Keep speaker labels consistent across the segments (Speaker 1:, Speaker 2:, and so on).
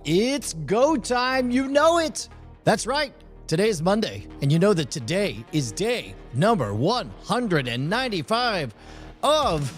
Speaker 1: It's go time. You know it. That's right. Today's Monday, and you know that today is day number 195 of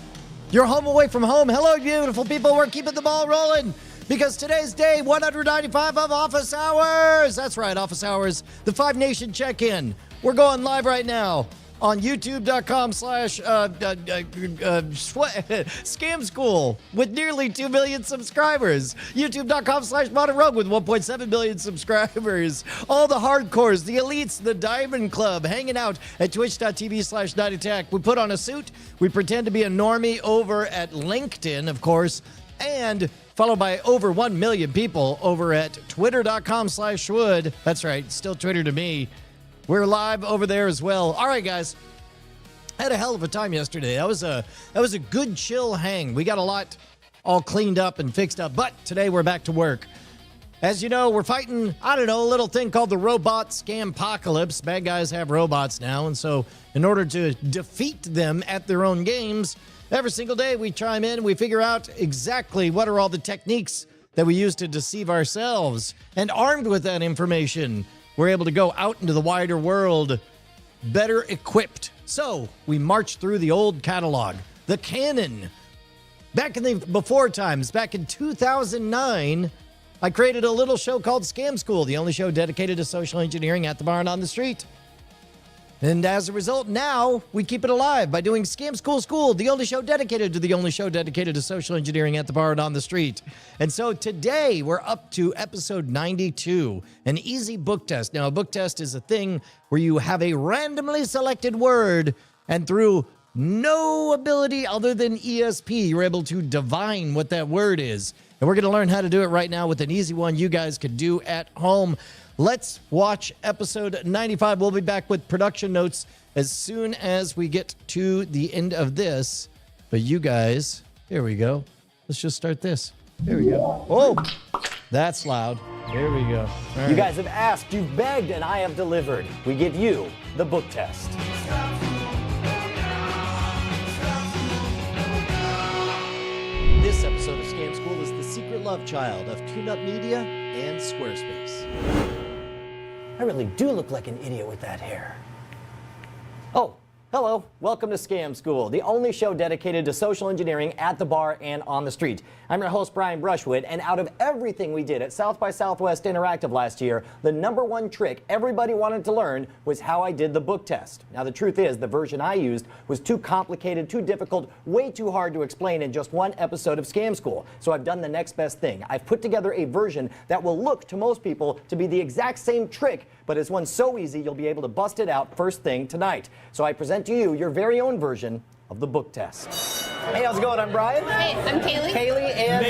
Speaker 1: your home away from home. Hello, beautiful people. We're keeping the ball rolling because today's day 195 of Office Hours. That's right, Office Hours, the Five Nation check-in. We're going live right now on youtube.com/scam school with nearly 2 million subscribers. youtube.com/modern rogue with 1.7 billion subscribers. All the hardcores, the elites, the Diamond Club hanging out at twitch.tv/nightattack. We put on a suit. We pretend to be a normie over at LinkedIn, of course, and followed by over 1 million people over at twitter.com/schwood. That's right, still Twitter to me. We're live over there as well. All right, guys. I had a hell of a time yesterday. That was a good chill hang. We got a lot all cleaned up and fixed up, but today we're back to work. As you know, we're fighting, a little thing called the robot scam-pocalypse. Bad guys have robots now, and so in order to defeat them at their own games, every single day we chime in, we figure out exactly what are all the techniques that we use to deceive ourselves. And armed with that information, we're able to go out into the wider world better equipped. So we march through the old catalog, the canon. Back in the before times, back in 2009, I created a little show called Scam School, the only show dedicated to social engineering at the bar and on the street. And as a result, now we keep it alive by doing Scam School, the only show dedicated to social engineering at the bar and on the street. And so today we're up to episode 92, an easy book test. Now, a book test is a thing where you have a randomly selected word, and through no ability other than ESP, you're able to divine what that word is. And we're going to learn how to do it right now with an easy one you guys could do at home. Let's watch episode 95. We'll be back with production notes as soon as we get to the end of this. But you guys, here we go. Let's just start this. There we go. Oh, that's loud. There we go. All right.
Speaker 2: You guys have asked, you've begged, and I have delivered. We give you the book test.
Speaker 1: This episode of Scam School is the secret love child of TuneUp Media and Squarespace.
Speaker 2: I really do look like an idiot with that hair. Oh, hello. Welcome to Scam School, the only show dedicated to social engineering at the bar and on the street. I'm your host, Brian Brushwood, and out of everything we did at South by Southwest Interactive last year, the #1 trick everybody wanted to learn was how I did the book test. Now, the truth is, the version I used was too complicated, too difficult, way too hard to explain in just one episode of Scam School. So I've done the next best thing. I've put together a version that will look to most people to be the exact same trick, but is one so easy you'll be able to bust it out first thing tonight. So I present to you your very own version of the book test. Hey, how's it going? I'm Brian.
Speaker 3: Hey, I'm Kaylee.
Speaker 2: Kaylee and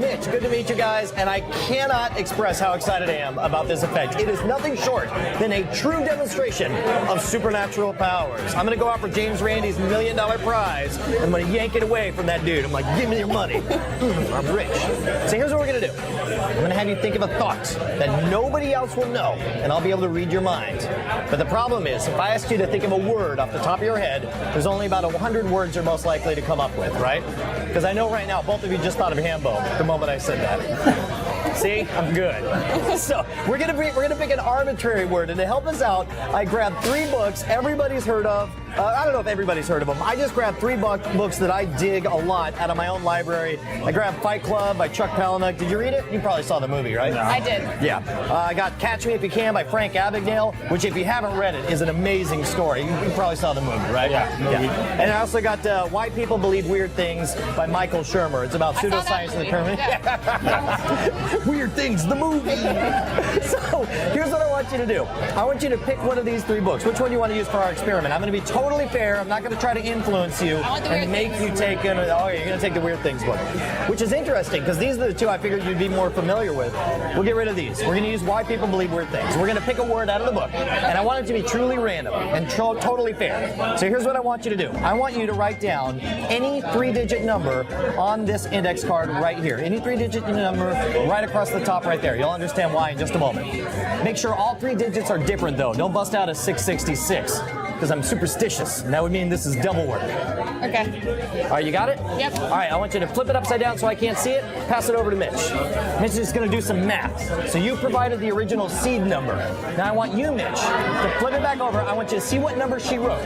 Speaker 2: Mitch. Good to meet you guys, and I cannot express how excited I am about this effect. It is nothing short than a true demonstration of supernatural powers. I'm going to go out for James Randi's $1 million prize, and I'm going to yank it away from that dude. I'm like, give me your money. I'm rich. So here's what we're going to do. I'm going to have you think of a thought that nobody else will know, and I'll be able to read your mind. But the problem is, if I ask you to think of a word off the top of your head, there's only about 100 words you're most likely to come up with, right? Because I know right now both of you just thought of Hambo the moment I said that. See, I'm good. So we're gonna pick an arbitrary word, and to help us out, I grabbed 3 books everybody's heard of. I don't know if everybody's heard of them. I just grabbed 3 books that I dig a lot out of my own library. I grabbed Fight Club by Chuck Palahniuk. Did you read it? You probably saw the movie, right?
Speaker 3: No. I did.
Speaker 2: Yeah. I got Catch Me If You Can by Frank Abagnale, which if you haven't read it is an amazing story. You probably saw the movie, right?
Speaker 4: Yeah.
Speaker 2: And I also got Why People Believe Weird Things by Michael Shermer. It's about pseudoscience and the pyramid.
Speaker 3: Yeah.
Speaker 2: Weird Things, the movie. So here's what I want you to do. I want you to pick one of these 3 books. Which one do you want to use for our experiment? I'm going to be totally fair. I'm not going to try to influence you and make you take you're going to take the Weird Things book. Which is interesting because these are the 2 I figured you'd be more familiar with. We'll get rid of these. We're going to use Why People Believe Weird Things. We're going to pick a word out of the book, and I want it to be truly random and totally fair. So here's what I want you to do. I want you to write down any 3-digit number on this index card right here. Any 3-digit number right across the top right there. You'll understand why in just a moment. Make sure all 3 digits are different, though. Don't bust out a 666. because I'm superstitious. And that would mean this is double work.
Speaker 3: Okay.
Speaker 2: All right, you got it?
Speaker 3: Yep.
Speaker 2: All right, I want you to flip it upside down so I can't see it. Pass it over to Mitch. Mitch is just going to do some math. So you provided the original seed number. Now I want you, Mitch, to flip it back over. I want you to see what number she wrote.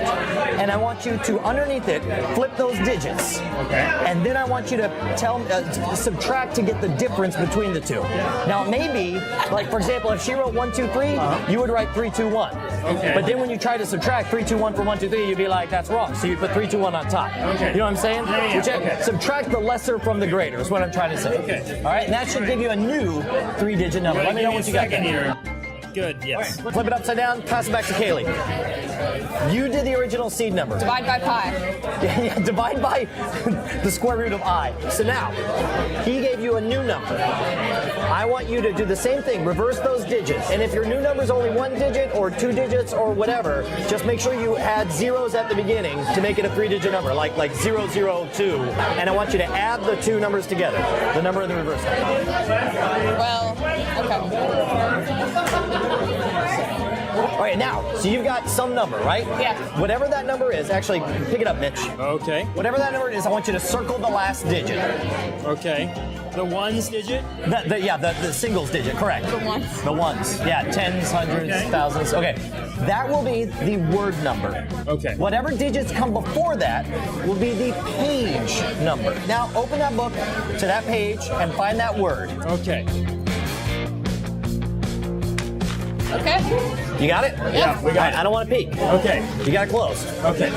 Speaker 2: And I want you to, underneath it, flip those digits.
Speaker 4: Okay.
Speaker 2: And then I want you to subtract to get the difference between the two. Now, maybe, like, for example, if she wrote 1, 2, 3, you would write 3, 2, 1.
Speaker 4: Okay.
Speaker 2: But then when you try to subtract 3, 2, 1 from 1, 2, 3, you'd be like, that's wrong. So you put 3, 2, 1 on top.
Speaker 4: Okay.
Speaker 2: You know what I'm saying?
Speaker 4: Yeah, okay.
Speaker 2: Subtract the lesser from the greater is what I'm trying to say.
Speaker 4: Okay.
Speaker 2: All right, and that should give you a new 3-digit number. Let me know what you got there.
Speaker 4: Here. Good, yes.
Speaker 2: Flip it upside down, pass it back to Kaylee. You did the original seed number.
Speaker 3: Divide by pi.
Speaker 2: Yeah, divide by the square root of I. So now, he gave you a new number. I want you to do the same thing, reverse those digits. And if your new number is only 1 digit or 2 digits or whatever, just make sure you add zeros at the beginning to make it a 3-digit number, like 002. And I want you to add the two numbers together, the number and the reverse number.
Speaker 3: Well, okay.
Speaker 2: All right, now, so you've got some number, right?
Speaker 3: Yeah.
Speaker 2: Whatever that number is, actually, pick it up, Mitch.
Speaker 4: Okay.
Speaker 2: Whatever that number is, I want you to circle the last digit.
Speaker 4: Okay. The ones digit?
Speaker 2: The singles digit, correct.
Speaker 3: The ones.
Speaker 2: The ones. Yeah, tens, hundreds,
Speaker 4: Okay.
Speaker 2: thousands. Okay. That will be the word number.
Speaker 4: Okay.
Speaker 2: Whatever digits come before that will be the page number. Now, open that book to that page and find that word.
Speaker 4: Okay.
Speaker 3: Okay.
Speaker 2: You got it?
Speaker 4: Yeah, we got
Speaker 2: All right,
Speaker 4: it.
Speaker 2: I don't want to peek.
Speaker 4: Okay.
Speaker 2: You got it closed.
Speaker 4: Okay.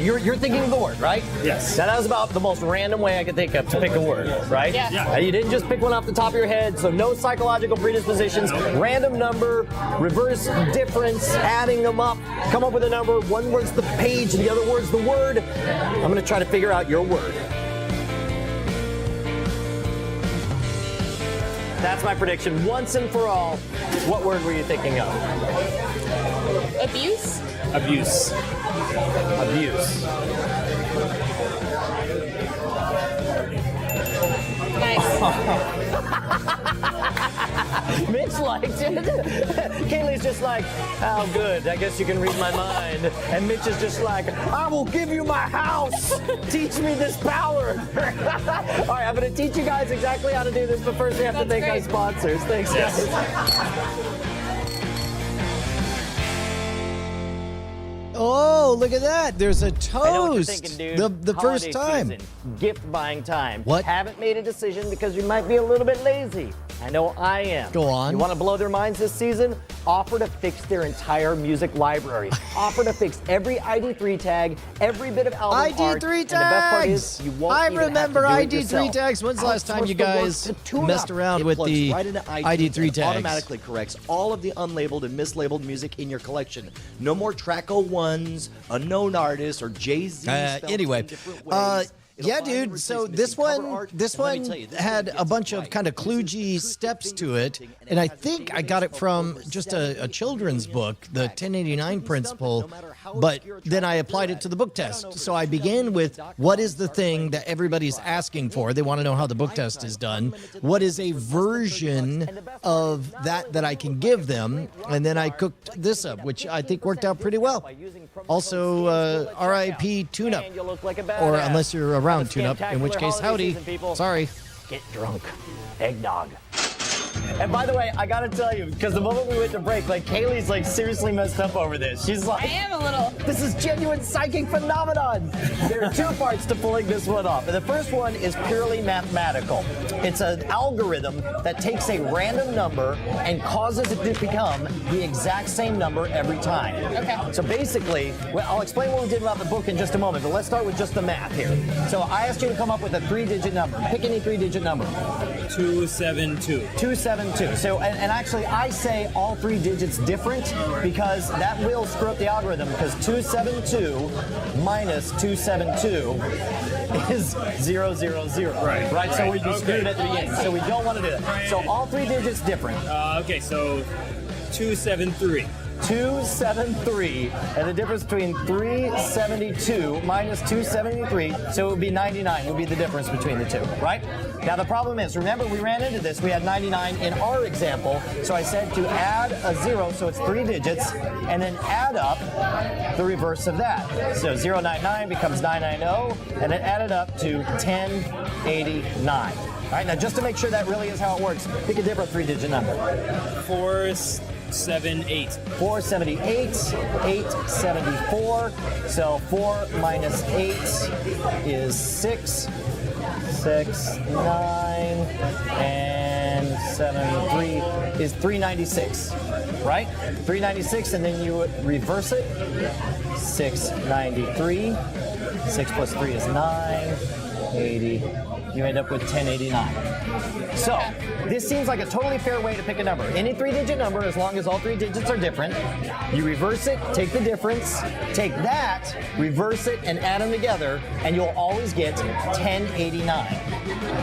Speaker 2: You're thinking of the word, right?
Speaker 4: Yes.
Speaker 2: Now, that was about the most random way I could think of to pick a word, right?
Speaker 3: Yeah.
Speaker 4: Yeah.
Speaker 2: You didn't just pick one off the top of your head, so no psychological predispositions. Random number, reverse difference, adding them up, come up with a number. One word's the page, the other word's the word. I'm going to try to figure out your word. That's my prediction. Once and for all, what word were you thinking of?
Speaker 3: Abuse.
Speaker 4: Abuse.
Speaker 2: Abuse.
Speaker 3: Nice.
Speaker 2: Mitch liked it. Kaylee's just like, how good. I guess you can read my mind. And Mitch is just like, I will give you my house. Teach me this power. All right, I'm going to teach you guys exactly how to do this, but first we have to thank our
Speaker 3: great.
Speaker 2: sponsors. Thanks, guys.
Speaker 1: Oh, look at that. There's a
Speaker 2: I know what you're
Speaker 1: toast.
Speaker 2: thinking, dude.
Speaker 1: The first
Speaker 2: Holiday
Speaker 1: time.
Speaker 2: season, gift buying time.
Speaker 1: What?
Speaker 2: Haven't made a decision because you might be a little bit lazy. I know I am.
Speaker 1: Go on.
Speaker 2: You want to blow their minds this season? Offer to fix their entire music library. Offer to fix every ID3 tag, every bit of album art.
Speaker 1: ID3
Speaker 2: And the best part is,
Speaker 1: tags.
Speaker 2: you won't
Speaker 1: I
Speaker 2: even have to
Speaker 1: remember
Speaker 2: do it
Speaker 1: ID3
Speaker 2: yourself.
Speaker 1: tags. When's the last time
Speaker 5: Outsource
Speaker 1: you
Speaker 5: the work
Speaker 1: guys
Speaker 5: to tune
Speaker 1: messed
Speaker 5: up.
Speaker 1: around
Speaker 5: It
Speaker 1: with
Speaker 5: plugs
Speaker 1: the
Speaker 5: right into iTunes
Speaker 1: ID3
Speaker 5: and
Speaker 1: tags?
Speaker 5: automatically corrects all of the unlabeled and mislabeled music in your collection. No more track 01s, unknown artists, or Jay-Z. spelled
Speaker 1: Anyway,
Speaker 5: in different ways. It'll
Speaker 1: yeah,
Speaker 5: find and
Speaker 1: dude.
Speaker 5: replace
Speaker 1: So
Speaker 5: missing
Speaker 1: this
Speaker 5: cover
Speaker 1: one,
Speaker 5: art.
Speaker 1: this
Speaker 5: And let me
Speaker 1: one
Speaker 5: tell you, this
Speaker 1: had
Speaker 5: one
Speaker 1: a
Speaker 5: gets
Speaker 1: bunch
Speaker 5: it
Speaker 1: of
Speaker 5: right.
Speaker 1: kind of
Speaker 5: This is
Speaker 1: kludgy
Speaker 5: acoustic
Speaker 1: steps to it,
Speaker 5: fingerprinting,
Speaker 1: and I
Speaker 5: it has the
Speaker 1: think I got it
Speaker 5: fingerprint
Speaker 1: from
Speaker 5: of over
Speaker 1: just a
Speaker 5: 7
Speaker 1: children's
Speaker 5: billion
Speaker 1: book, the
Speaker 5: tracks.
Speaker 1: 1089
Speaker 5: You can
Speaker 1: principle.
Speaker 5: stump it no matter how
Speaker 1: But
Speaker 5: obscure a
Speaker 1: then I
Speaker 5: track
Speaker 1: applied
Speaker 5: you're
Speaker 1: it to
Speaker 5: at.
Speaker 1: the book
Speaker 5: Head on
Speaker 1: test.
Speaker 5: over
Speaker 1: So
Speaker 5: to
Speaker 1: I began with
Speaker 5: www.com,
Speaker 1: what is the
Speaker 5: start
Speaker 1: thing
Speaker 5: playing
Speaker 1: that everybody's
Speaker 5: Spotify.
Speaker 1: asking for? They want to know how the book test is done. What is a version of that I can give them? And then I cooked this up, which I think worked out pretty well. Also, RIP tune-up, or unless you're around tune-up, in which case, howdy. Sorry.
Speaker 2: Get drunk. Eggnog. And by the way, I gotta tell you, because the moment we went to break, like, Kaylee's like seriously messed up over this. She's
Speaker 3: I
Speaker 2: like,
Speaker 3: am a little.
Speaker 2: this is genuine psychic phenomenon. There are two parts to pulling this one off. And the first one is purely mathematical. It's an algorithm that takes a random number and causes it to become the exact same number every time.
Speaker 3: Okay.
Speaker 2: So basically, well, I'll explain what we did about the book in just a moment, but let's start with just the math here. So I asked you to come up with a 3-digit number. Pick any 3-digit number.
Speaker 4: 272.
Speaker 2: 272. So, and actually, I say all 3 digits different because that will screw up the algorithm, because 272 minus 272 is 000. Right? So we'd be screwed at the beginning. So we don't want to do that. So all 3 digits different.
Speaker 4: Okay, so 273.
Speaker 2: 273, and the difference between 372 minus 273, so it would be 99 would be the difference between the two, right? Now the problem is, remember we ran into this, we had 99 in our example, so I said to add a 0, so it's 3 digits, and then add up the reverse of that. So 099 becomes 990, and then add it up to 1089. All right, now just to make sure that really is how it works, pick a different 3-digit number.
Speaker 4: 478.
Speaker 2: 478, 874. So 4 minus 8 is 6. 6, 9, and 7, 3 is 396, right? 396, and then you would reverse it. 693. 6 plus 3 is 9. 80. You end up with 1089. So, this seems like a totally fair way to pick a number. Any 3-digit number, as long as all 3 digits are different, you reverse it, take the difference, take that, reverse it, and add them together, and you'll always get 1089.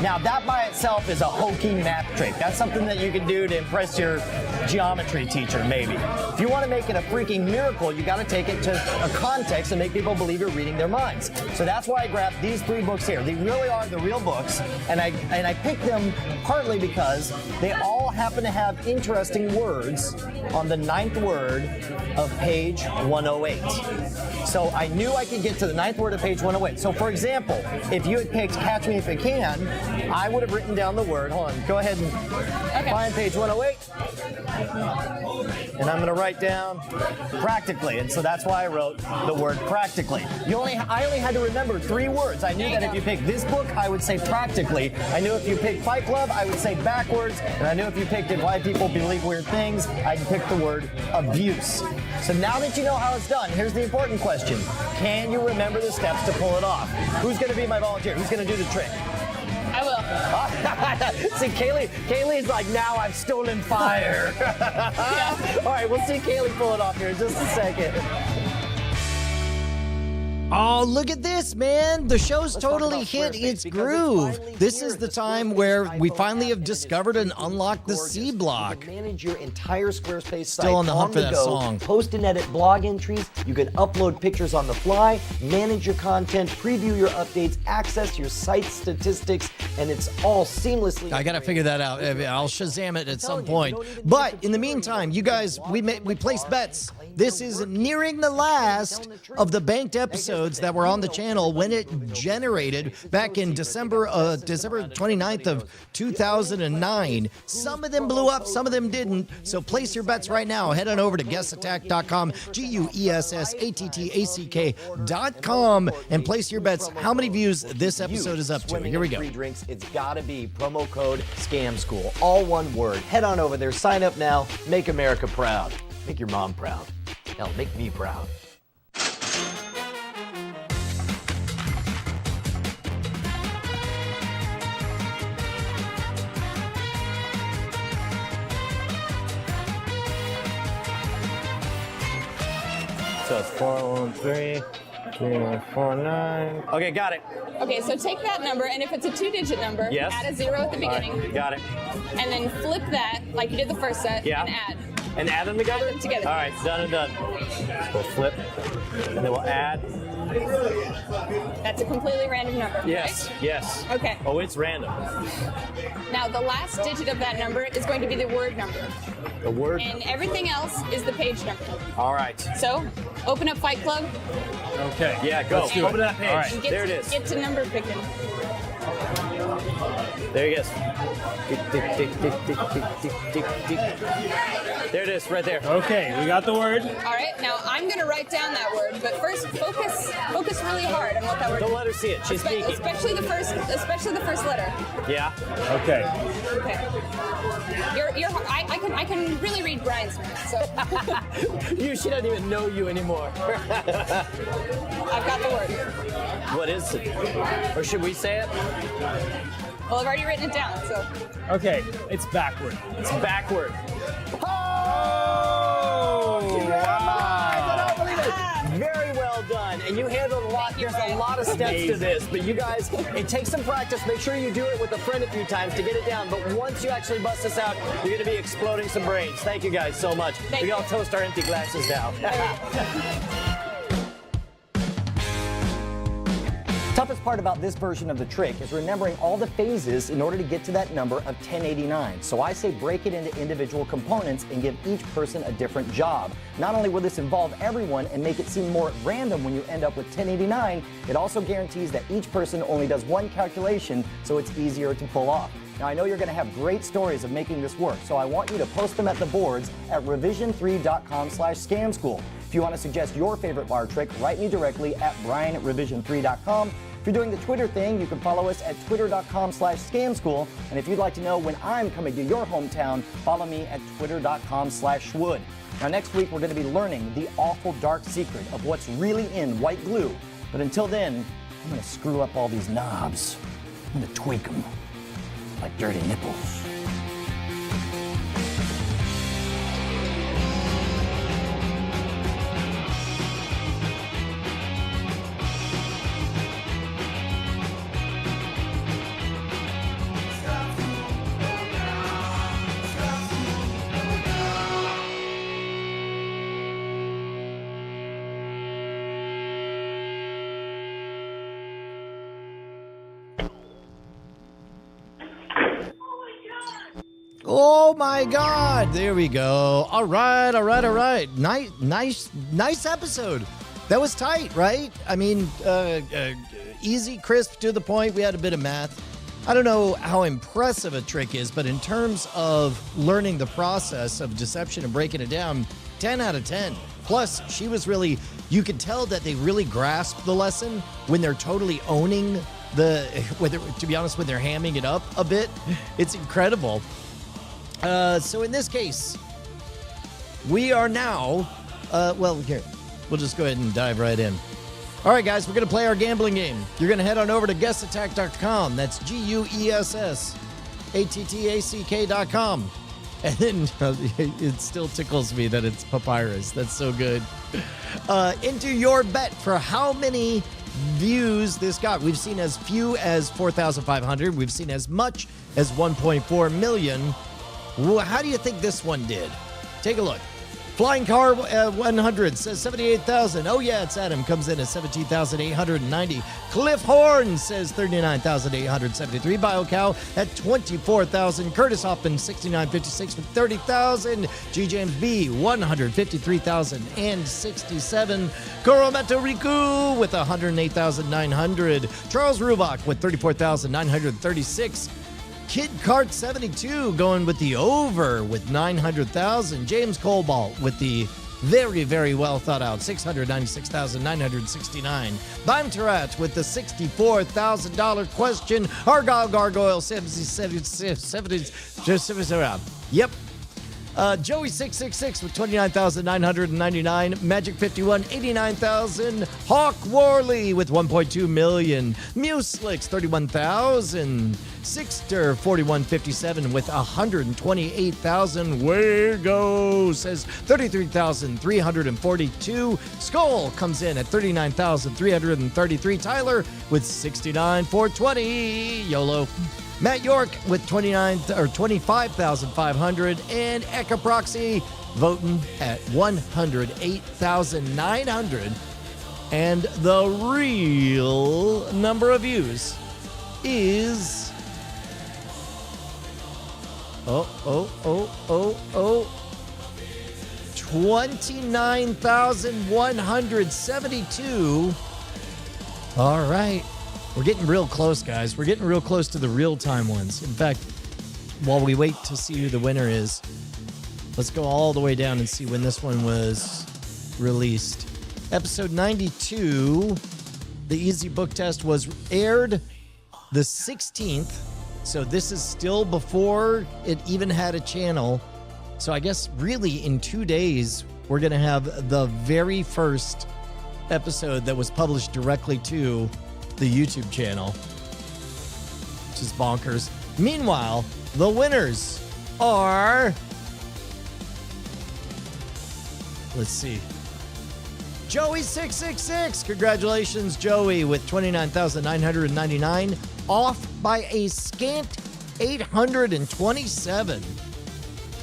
Speaker 2: Now, that by itself is a hokey math trick. That's something that you can do to impress your geometry teacher, maybe. If you want to make it a freaking miracle, you got to take it to a context and make people believe you're reading their minds. So that's why I grabbed these 3 books here. They really are the real books, and I picked them partly because they all happen to have interesting words on the 9th word of page 108. So I knew I could get to the 9th word of page 108. So for example, if you had picked Catch Me If You Can, I would have written down the word. Hold on, go ahead and find page 108. And I'm going to write down practically. And so that's why I wrote the word practically. I only had to remember 3 words. I knew that if you picked this book, I would say practically. I knew if you picked Fight Club, I would say backwards. And I knew if you picked Why People Believe Weird Things, I'd pick the word abuse. So now that you know how it's done, here's the important question. Can you remember the steps to pull it off? Who's going to be my volunteer? Who's going to do the trick?
Speaker 3: I will.
Speaker 2: See, Kaylee's like, now I've stolen fire. All right, we'll see Kaylee pull it off here in just a second.
Speaker 1: Oh, look at this, man. The show's totally hit its groove. This is the time where we finally have discovered and unlocked the C block.
Speaker 2: Manage your entire Squarespace site
Speaker 1: Still on the hunt for that
Speaker 2: go,
Speaker 1: song.
Speaker 2: Post and edit blog entries. You can upload pictures on the fly, manage your content, preview your updates, access your site statistics, and it's all seamlessly.
Speaker 1: I gotta figure that out. I'll Shazam it at some point. But in the meantime, you guys, we placed bets. This is nearing the last of the banked episodes that were on the channel when it generated back in December 29th of 2009. Some of them blew up, some of them didn't. So place your bets right now. Head on over to guessattack.com, guessattack.com, and place your bets. How many views this episode is up to? Here we go.
Speaker 2: Free drinks. It's gotta be promo code Scam School. All one word. Head on over there. Sign up now. Make America proud. Make your mom proud. Hell, make me proud. So it's 413, 3149. Okay, got it.
Speaker 3: Okay, so take that number, and if it's a 2-digit number,
Speaker 2: Yes.
Speaker 3: add a 0 at the beginning,
Speaker 2: All right, got it.
Speaker 3: and then flip that like you did the first set,
Speaker 2: Yeah.
Speaker 3: and add.
Speaker 2: And add them together?
Speaker 3: Add them together.
Speaker 2: All right, done and done. We'll flip, and then we'll add.
Speaker 3: That's a completely random number,
Speaker 2: Yes,
Speaker 3: right?
Speaker 2: yes.
Speaker 3: Okay.
Speaker 2: Oh, it's random.
Speaker 3: Now, the last digit of that number is going to be the word number,
Speaker 2: The word.
Speaker 3: and everything else is the page number.
Speaker 2: All right.
Speaker 3: So, open up Fight Club,
Speaker 4: Okay.
Speaker 2: Yeah, go.
Speaker 4: Let's do
Speaker 2: Open
Speaker 4: it.
Speaker 2: that page.
Speaker 4: All right.
Speaker 3: and get,
Speaker 2: There it is.
Speaker 3: get to number picking.
Speaker 2: There he is. Tick, tick, tick, tick, tick, tick, tick, tick, tick. There it is, right there.
Speaker 4: Okay, we got the word.
Speaker 3: All right, now I'm going to write down that word, but first focus really hard on what that word
Speaker 2: Don't
Speaker 3: is.
Speaker 2: let her see it. She's speaking.
Speaker 3: Especially the first letter.
Speaker 2: Yeah.
Speaker 4: Okay.
Speaker 3: Okay. I can really read Brian's math, so
Speaker 2: She doesn't even know you anymore.
Speaker 3: I've got the word.
Speaker 2: What is it? Or should we say it?
Speaker 3: Well, I've already written it down, so.
Speaker 4: Okay, it's backward.
Speaker 2: It's backward.
Speaker 4: Oh!
Speaker 2: I don't believe it. Very well done. and you handled a lot. There's a lot of steps to this, but you guys, it takes some practice. Make sure you do it with a friend a few times to get it down. But once you actually bust this out, you're going to be exploding some brains. Thank you guys so much. We can all toast our empty glasses now. Toughest part about this version of the trick is remembering all the phases in order to get to that number of 1089. So I say break it into individual components and give each person a different job. Not only will this involve everyone and make it seem more random when you end up with 1089, it also guarantees that each person only does one calculation, so it's easier to pull off. Now, I know you're going to have great stories of making this work, so I want you to post them at the boards at revision3.com/scamschool. If you want to suggest your favorite bar trick, write me directly at brian@revision3.com. If you're doing the Twitter thing, you can follow us at twitter.com/scamschool. And if you'd like to know when I'm coming to your hometown, follow me at twitter.com/schwood. Now, next week, we're going to be learning the awful dark secret of what's really in white glue. But until then, I'm going to screw up all these knobs. I'm going to tweak them like dirty nipples.
Speaker 1: Oh my God! There we go. All right. Nice episode. That was tight, right? I mean, easy, crisp, to the point. We had a bit of math. I don't know how impressive a trick is, but in terms of learning the process of deception and breaking it down, 10 out of 10. Plus, she was really, you could tell that they really grasped the lesson when they're totally owning to be honest, when they're hamming it up a bit. It's incredible. So in this case, we are now, here, we'll just go ahead and dive right in. All right, guys, we're going to play our gambling game. You're going to head on over to guessattack.com. That's guessattack.com. And then it still tickles me that it's papyrus. That's so good. Enter your bet for how many views this got. We've seen as few as 4,500. We've seen as much as 1.4 million. How do you think this one did? Take a look. Flying Car 100 says 78,000. Oh, yeah, it's Adam. Comes in at 17,890. Cliff Horn says 39,873. BioCow at 24,000. Curtis Hoffman 6956 with 30,000. G. James B 153,067. Kurometo Riku with 108,900. Charles Rubach with 34,936. Kid Cart 72 going with the over with 900,000. James Cobalt with the very, very well thought out 696,969. Bime Tarat with the $64,000 question. Argyle Gargoyle 70. Yep. Joey 666 with 29,999. Magic 51 89,000. Hawk Warley with 1.2 million. Muslix 31,000. Sixter 4157 with 128,000. Way go says 33,342. Skull comes in at 39,333. Tyler with 69,420. YOLO. Matt York with 25,500, and Eka Proxy voting at 108,900. And the real number of views is 29,172. All right. We're getting real close, guys. We're getting real close to the real-time ones. In fact, while we wait to see who the winner is, let's go all the way down and see when this one was released. Episode 92, the Easy Book Test, was aired the 16th. So this is still before it even had a channel. So I guess really in 2 days, we're going to have the very first episode that was published directly to the YouTube channel, which is bonkers. Meanwhile, the winners are, let's see. Joey666. Congratulations, Joey, with 29,999, off by a scant 827.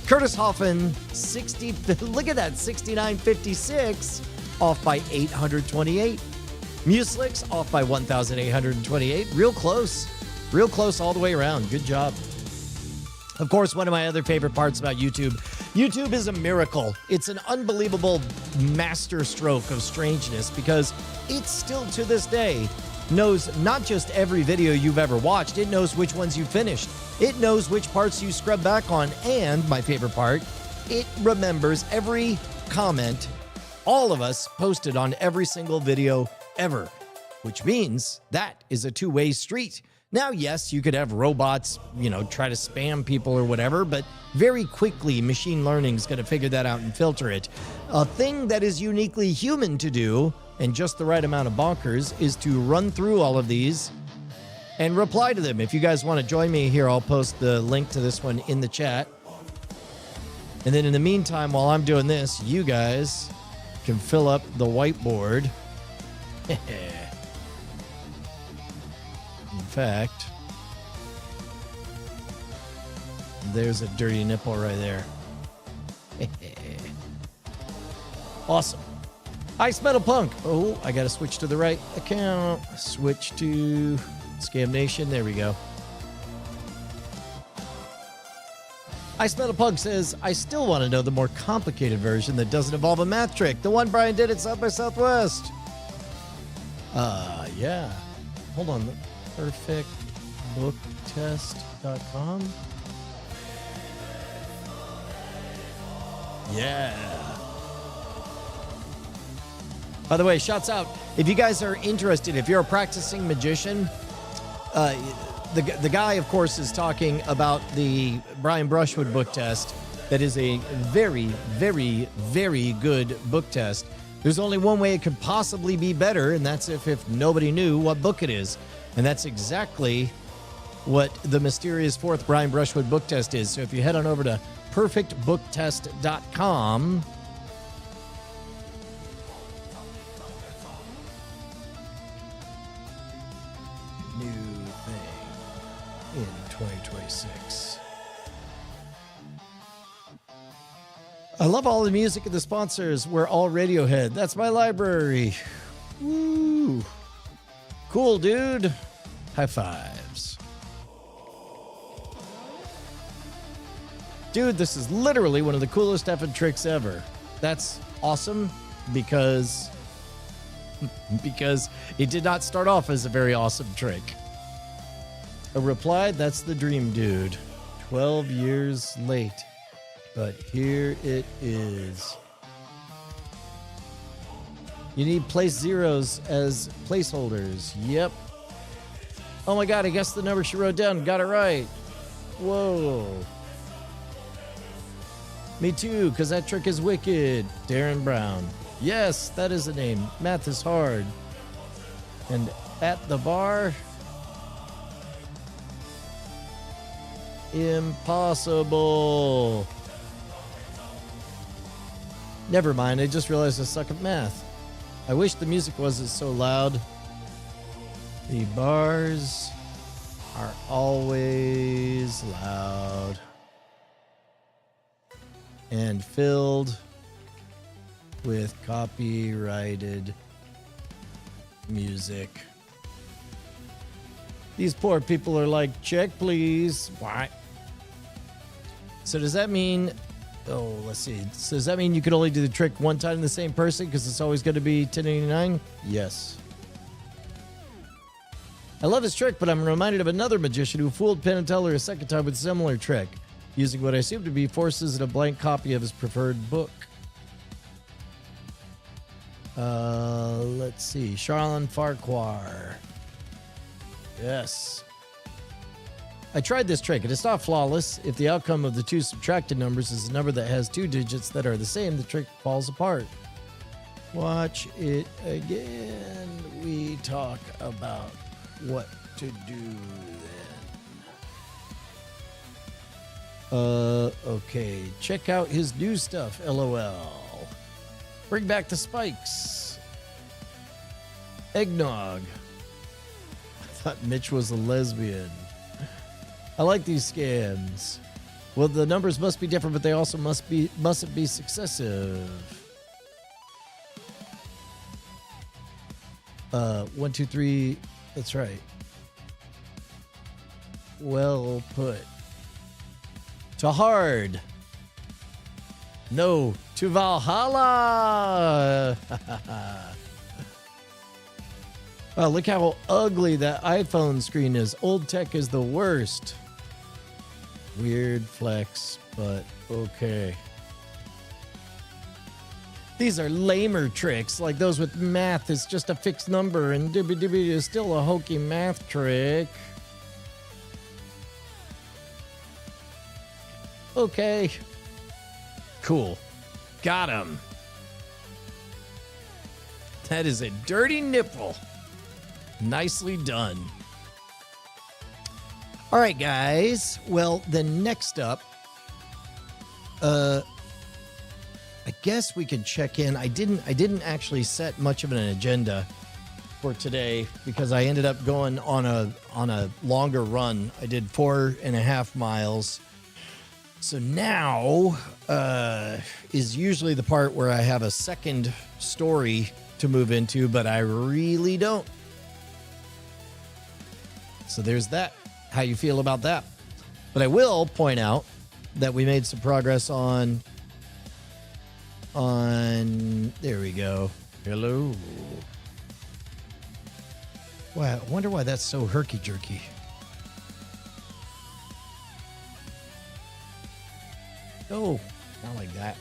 Speaker 1: Curtis Hoffman, 60. Look at that, 6956, off by 828. Muslix, off by 1,828. Real close all the way around. Good job. Of course, one of my other favorite parts about YouTube is a miracle. It's an unbelievable masterstroke of strangeness because it still to this day knows not just every video you've ever watched, it knows which ones you finished. It knows which parts you scrub back on, and my favorite part, it remembers every comment all of us posted on every single video ever, which means that is a two-way street. Now, yes, you could have robots, try to spam people or whatever, but very quickly, machine learning is going to figure that out and filter it. A thing that is uniquely human to do, and just the right amount of bonkers, is to run through all of these and reply to them. If you guys want to join me here, I'll post the link to this one in the chat. And then in the meantime, while I'm doing this, you guys can fill up the whiteboard. In fact, there's a dirty nipple right there. Awesome. Ice Metal Punk. Oh, I got to switch to the right account. Switch to Scam Nation. There we go. Ice Metal Punk says, I still want to know the more complicated version that doesn't involve a math trick. The one Brian did at South by Southwest. Yeah. Hold on. Perfectbooktest.com. Yeah. By the way, shouts out. If you guys are interested, if you're a practicing magician, the guy, of course, is talking about the Brian Brushwood book test. That is a very, very, very good book test. There's only one way it could possibly be better, and that's if nobody knew what book it is. And that's exactly what the mysterious fourth Brian Brushwood book test is. So if you head on over to perfectbooktest.com, new thing in 2026. I love all the music and the sponsors. We're all Radiohead. That's my library. Woo. Cool, dude. High fives. Dude, this is literally one of the coolest effing tricks ever. That's awesome because it did not start off as a very awesome trick. A reply, that's the dream, dude. 12 years late. But here it is. You need place zeros as placeholders. Yep. Oh my God, I guess the number she wrote down. Got it right. Whoa. Me too, because that trick is wicked. Darren Brown. Yes, that is the name. Math is hard. And at the bar, impossible. Never mind, I just realized I suck at math. I wish the music wasn't so loud. The bars are always loud and filled with copyrighted music. These poor people are like, check please. Why? So does that mean, oh, let's see. So does that mean you could only do the trick one time to the same person because it's always going to be 1089? Yes. I love this trick, but I'm reminded of another magician who fooled Penn and Teller a second time with a similar trick, using what I assume to be forces and a blank copy of his preferred book. Let's see. Charlene Farquhar. Yes. I tried this trick, and it's not flawless. If the outcome of the two subtracted numbers is a number that has two digits that are the same, the trick falls apart. Watch it again. We talk about what to do then. Okay. Check out his new stuff, LOL. Bring back the spikes. Eggnog. I thought Mitch was a lesbian. I like these scams. Well, the numbers must be different, but they also mustn't be successive. 1, 2, 3. That's right. Well put. To hard. No, to Valhalla. Wow, look how ugly that iPhone screen is. Old tech is the worst. Weird flex, but okay. These are lamer tricks, like those with math is just a fixed number, and dibby is still a hokey math trick. Okay. Cool. Got him. That is a dirty nipple. Nicely done. All right, guys. Well, then next up, I guess we could check in. I didn't actually set much of an agenda for today because I ended up going on a longer run. I did 4.5 miles. So now is usually the part where I have a second story to move into, but I really don't. So there's that. How you feel about that? But I will point out that we made some progress on there we go. Hello. Wow, I wonder why that's so herky-jerky. Oh, not like that.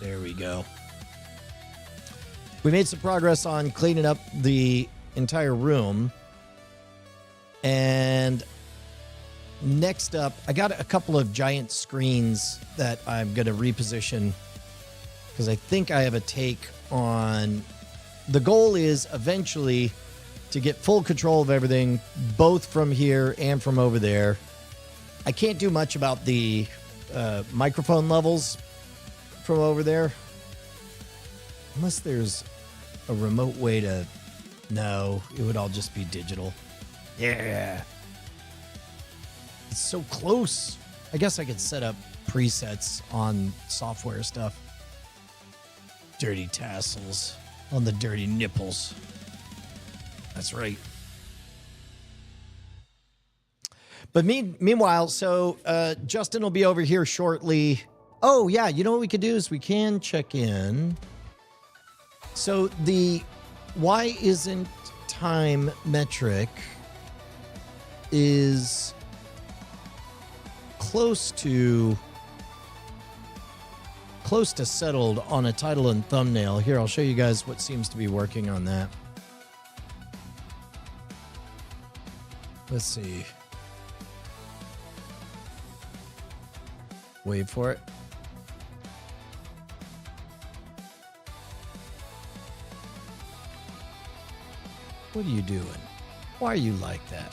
Speaker 1: There we go. We made some progress on cleaning up the entire room. And next up, I got a couple of giant screens that I'm going to reposition because I think I have a take on... The goal is eventually to get full control of everything, both from here and from over there. I can't do much about the microphone levels from over there. Unless there's a remote way to... No, it would all just be digital. Yeah. It's so close. I guess I could set up presets on software stuff. Dirty tassels on the dirty nipples. That's right. But meanwhile, so Justin will be over here shortly. Oh, yeah, you know what we could do is we can check in. So the why isn't time metric is close to settled on a title and thumbnail. Here, I'll show you guys what seems to be working on that. Let's see. Wait for it. What are you doing? Why are you like that?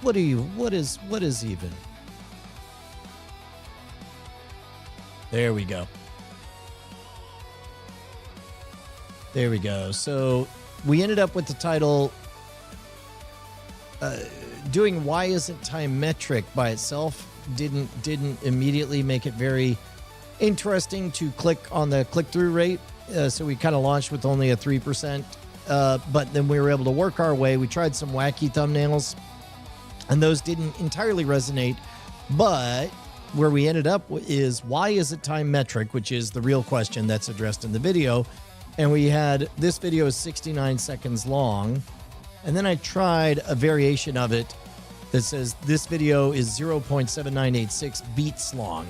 Speaker 1: What is even? There we go. There we go. So we ended up with the title doing why isn't time metric by itself didn't immediately make it very interesting to click on the click-through rate. So we kind of launched with only a 3%. But then we were able to work our way. We tried some wacky thumbnails, and those didn't entirely resonate. But where we ended up is why is it time metric, which is the real question that's addressed in the video. And we had this video is 69 seconds long. And then I tried a variation of it that says this video is 0.7986 beats long.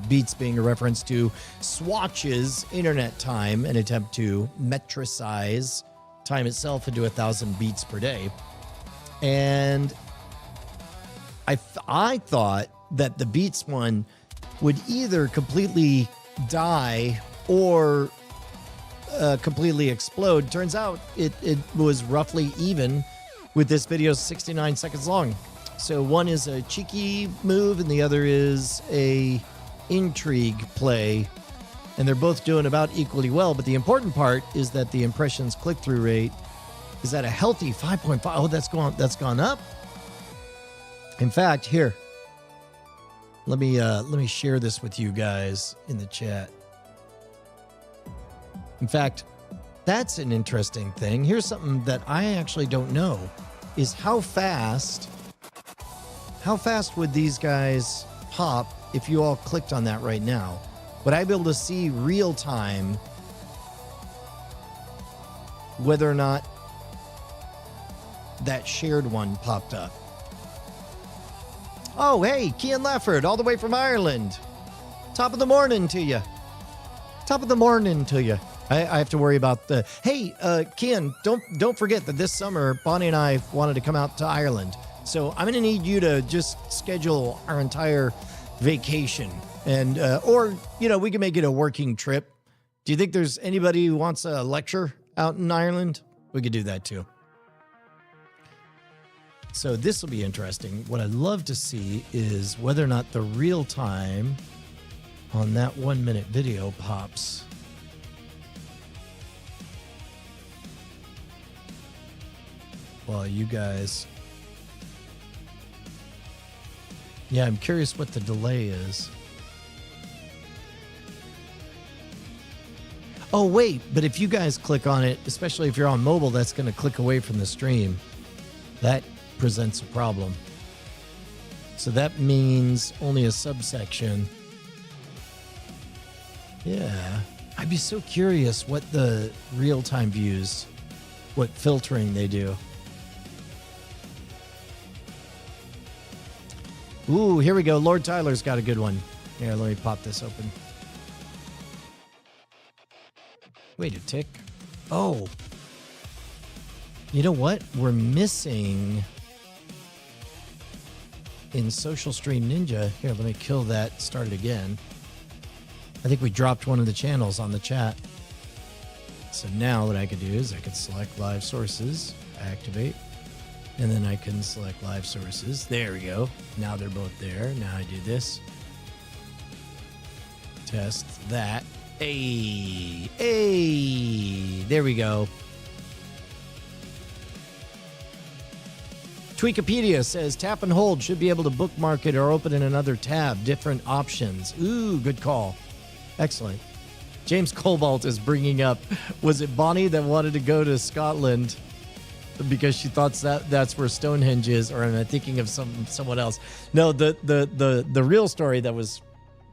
Speaker 1: Beats being a reference to Swatch's internet time, an attempt to metricize time itself into 1,000 beats per day. And I thought that the beats one would either completely die or completely explode. Turns out it was roughly even with this video 69 seconds long. So one is a cheeky move and the other is a intrigue play, and they're both doing about equally well. But the important part is that the impressions click-through rate is at a healthy 5.5. Oh, that's gone up. In fact, here, let me share this with you guys in the chat. In fact, that's an interesting thing. Here's something that I actually don't know, is how fast would these guys pop if you all clicked on that right now? Would I be able to see real time whether or not that shared one popped up? Oh, hey, Kian Lefford, all the way from Ireland. Top of the morning to you. Top of the morning to you. I have to worry about the... Hey, Kian, don't forget that this summer, Bonnie and I wanted to come out to Ireland. So I'm going to need you to just schedule our entire vacation. And, or, you know, we can make it a working trip. Do you think there's anybody who wants a lecture out in Ireland? We could do that too. So this will be interesting. What I'd love to see is whether or not the real time on that 1 minute video pops. Well, you guys... Yeah, I'm curious what the delay is. Oh, wait, but if you guys click on it, especially if you're on mobile, that's going to click away from the stream. That presents a problem. So that means only a subsection. Yeah, I'd be so curious what the real-time views, what filtering they do. Ooh, here we go. Lord Tyler's got a good one. Here, let me pop this open. Wait a tick. Oh. You know what? We're missing in Social Stream Ninja. Here, let me kill that. Start it again. I think we dropped one of the channels on the chat. So now what I could do is I could select live sources, activate, and then I can select live sources. There we go. Now they're both there. Now I do this. Test that. Hey, there we go. Tweakopedia says tap and hold should be able to bookmark it or open in another tab. Different options. Ooh, good call. Excellent. James Cobalt is bringing up, was it Bonnie that wanted to go to Scotland because she thought that's where Stonehenge is, or am I thinking of someone else? No, the real story that was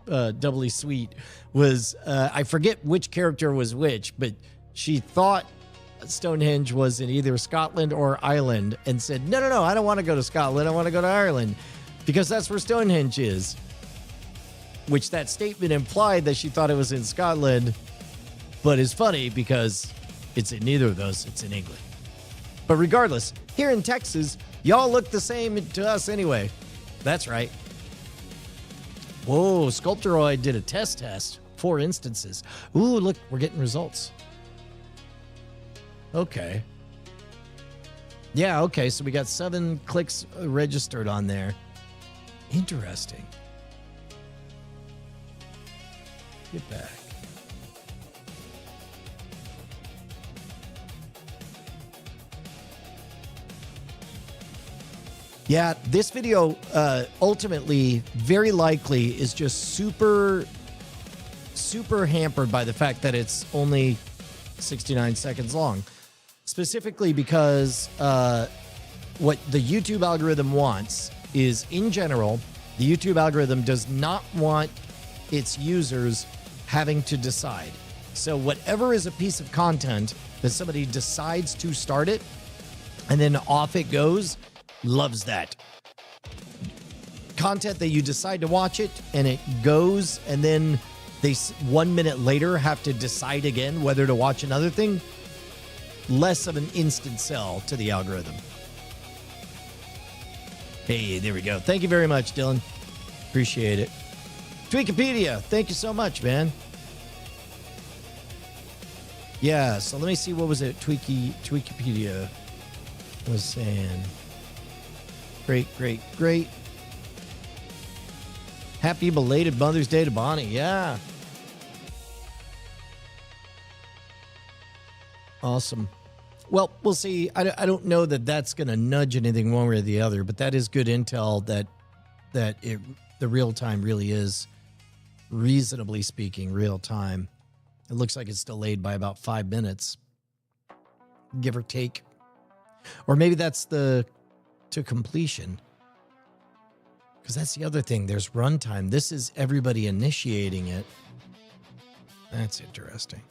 Speaker 1: doubly sweet was I forget which character was which, but she thought Stonehenge was in either Scotland or Ireland and said, no, I don't want to go to Scotland. I want to go to Ireland because that's where Stonehenge is. Which that statement implied that she thought it was in Scotland, but is funny because it's in neither of those. It's in England. But regardless, here in Texas, y'all look the same to us anyway. That's right. Whoa, Sculptoroid did a test. 4 instances. Ooh, look, we're getting results. Okay. Yeah, okay, so we got 7 clicks registered on there. Interesting. Get back. Yeah, this video ultimately, very likely, is just super hampered by the fact that it's only 69 seconds long. Specifically because what the YouTube algorithm wants is, in general, the YouTube algorithm does not want its users having to decide. So whatever is a piece of content that somebody decides to start it and then off it goes, loves that. Content that you decide to watch it and it goes and then they 1 minute later have to decide again whether to watch another thing, less of an instant sell to the algorithm. Hey, there we go. Thank you very much, Dylan. Appreciate it. Tweakopedia, thank you so much, man. Yeah, so let me see, what was it Tweakopedia was saying. Great. Happy belated Mother's Day to Bonnie. Yeah. Awesome. Well, we'll see. I don't know that that's going to nudge anything one way or the other, but that is good intel that the real time really is, reasonably speaking, real time. It looks like it's delayed by about 5 minutes, give or take. Or maybe that's to completion. Because that's the other thing. There's runtime. This is everybody initiating it. That's interesting.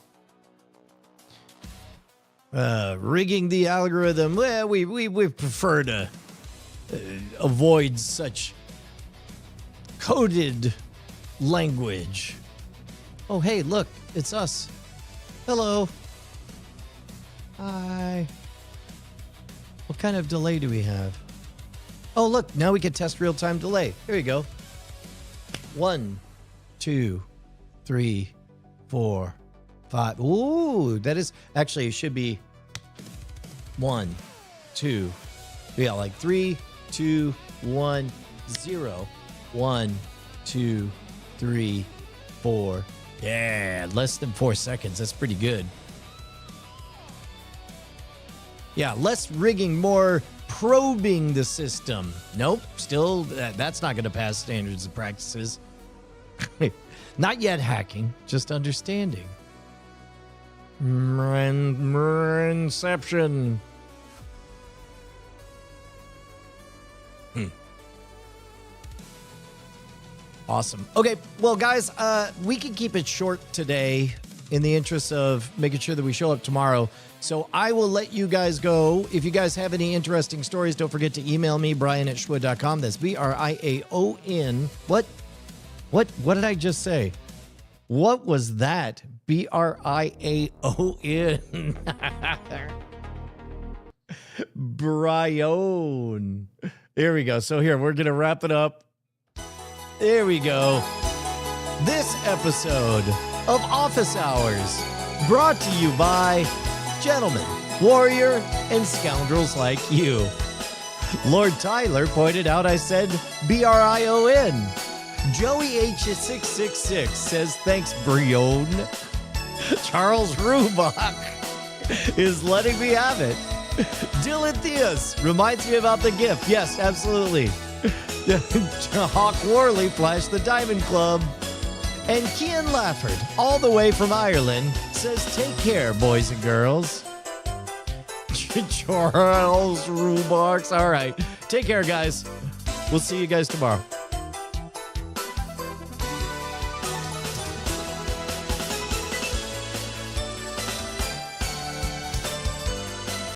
Speaker 1: Rigging the algorithm. Well, we prefer to avoid such coded language. Oh, hey, look, it's us. Hello. Hi. What kind of delay do we have? Oh, look, now we can test real-time delay. Here we go. 1, 2, 3, 4, 5. Ooh, that is actually, it should be 1, 2. Yeah, like 3, 2, 1, 0. 1, 2, 3, 4. Yeah, less than 4 seconds. That's pretty good. Yeah, less rigging, more probing the system. Nope, still, that's not going to pass standards and practices. Not yet hacking, just understanding. Inception. Awesome. Okay, well, guys, we can keep it short today in the interest of making sure that we show up tomorrow. So I will let you guys go. If you guys have any interesting stories, don't forget to email me, brian@schwood.com. That's BRIAON. What did I just say? What was that? BRIAON. Brian. Here we go. So here, we're going to wrap it up. There we go. This episode of Office Hours brought to you by gentlemen, warrior, and scoundrels like you. Lord Tyler pointed out I said BRION. Joey H666 says thanks, Brion. Charles Rubach is letting me have it. Dylan Theus reminds me about the gift. Yes, absolutely. Hawk Worley flashed the Diamond Club. And Kian Lafford, all the way from Ireland, says take care, boys and girls. Charles Rubach. All right. Take care, guys. We'll see you guys tomorrow.